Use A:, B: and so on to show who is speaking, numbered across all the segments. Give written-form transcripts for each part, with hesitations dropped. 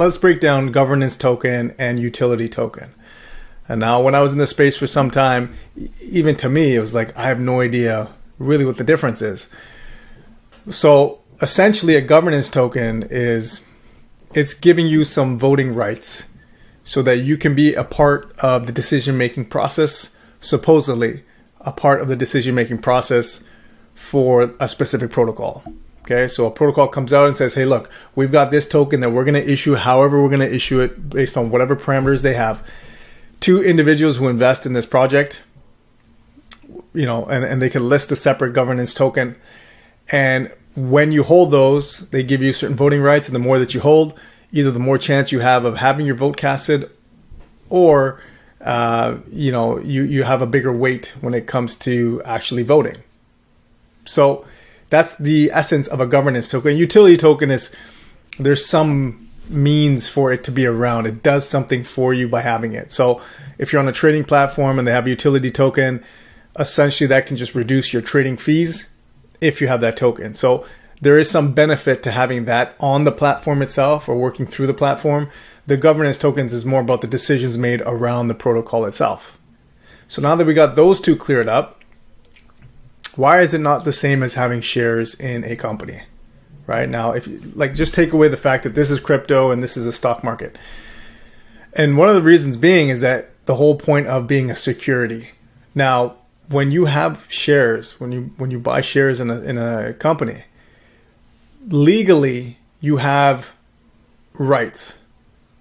A: Let's break down governance token and utility token. And now when I was in this space for some time, even to me, it was like, I have no idea really what the difference is. So essentially a governance token it's giving you some voting rights so that you can be a part of the decision-making process, supposedly a part of the decision-making process for a specific protocol. Okay, so a protocol comes out and says, hey, look, we've got this token that we're going to issue however we're going to issue it based on whatever parameters they have to individuals who invest in this project, and they can list a separate governance token. And when you hold those, they give you certain voting rights. And the more that you hold, either the more chance you have of having your vote casted, or you have a bigger weight when it comes to actually voting. So that's the essence of a governance token. Utility token is, there's some means for it to be around. It does something for you by having it. So if you're on a trading platform and they have a utility token, essentially that can just reduce your trading fees if you have that token. So there is some benefit to having that on the platform itself or working through the platform. The governance tokens is more about the decisions made around the protocol itself. So now that we got those two cleared up, why is it not the same as having shares in a company? Right now, if you just take away the fact that this is crypto and this is a stock market. And one of the reasons being is that the whole point of being a security. Now, when you have shares, when you buy shares in a company, legally you have rights,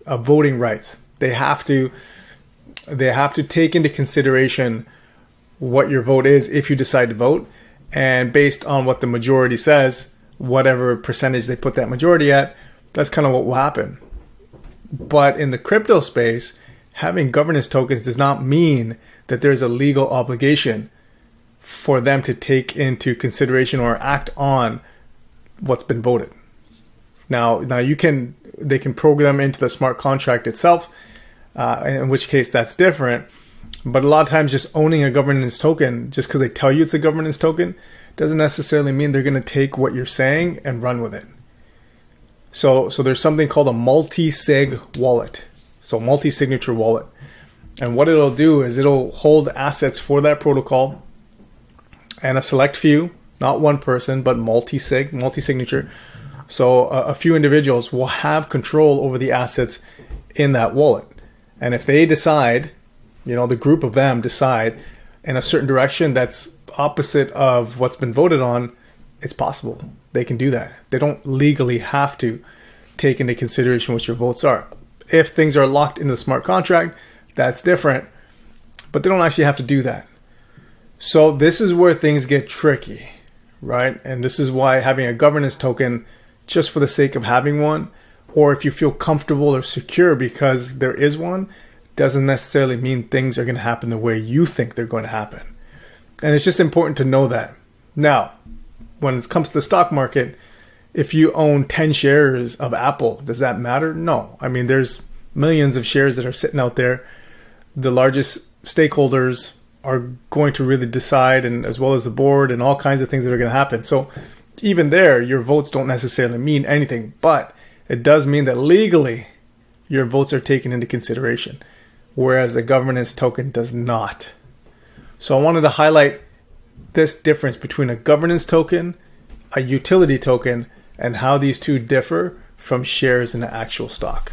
A: voting rights. They have to take into consideration what your vote is if you decide to vote, and based on what the majority says, whatever percentage they put that majority at, that's kind of what will happen. But in the crypto space, having governance tokens does not mean that there's a legal obligation for them to take into consideration or act on what's been voted. Now they can program into the smart contract itself, in which case that's different. But a lot of times just owning a governance token, just because they tell you it's a governance token, doesn't necessarily mean they're going to take what you're saying and run with it. So there's something called a multi-sig wallet. So multi-signature wallet. And what it'll do is it'll hold assets for that protocol and a select few, not one person, but multi-signature. So a few individuals will have control over the assets in that wallet. And if they decide, the group of them decide in a certain direction that's opposite of what's been voted on, it's possible. They can do that. They don't legally have to take into consideration what your votes are. If things are locked into the smart contract, that's different, but they don't actually have to do that. So this is where things get tricky, right? And this is why having a governance token just for the sake of having one, or if you feel comfortable or secure because there is one, doesn't necessarily mean things are going to happen the way you think they're going to happen. And it's just important to know that. Now, when it comes to the stock market, if you own 10 shares of Apple, does that matter? No. I mean, there's millions of shares that are sitting out there. The largest stakeholders are going to really decide, and as well as the board and all kinds of things that are going to happen. So even there, your votes don't necessarily mean anything, but it does mean that legally your votes are taken into consideration, whereas a governance token does not. So I wanted to highlight this difference between a governance token, a utility token, and how these two differ from shares in the actual stock.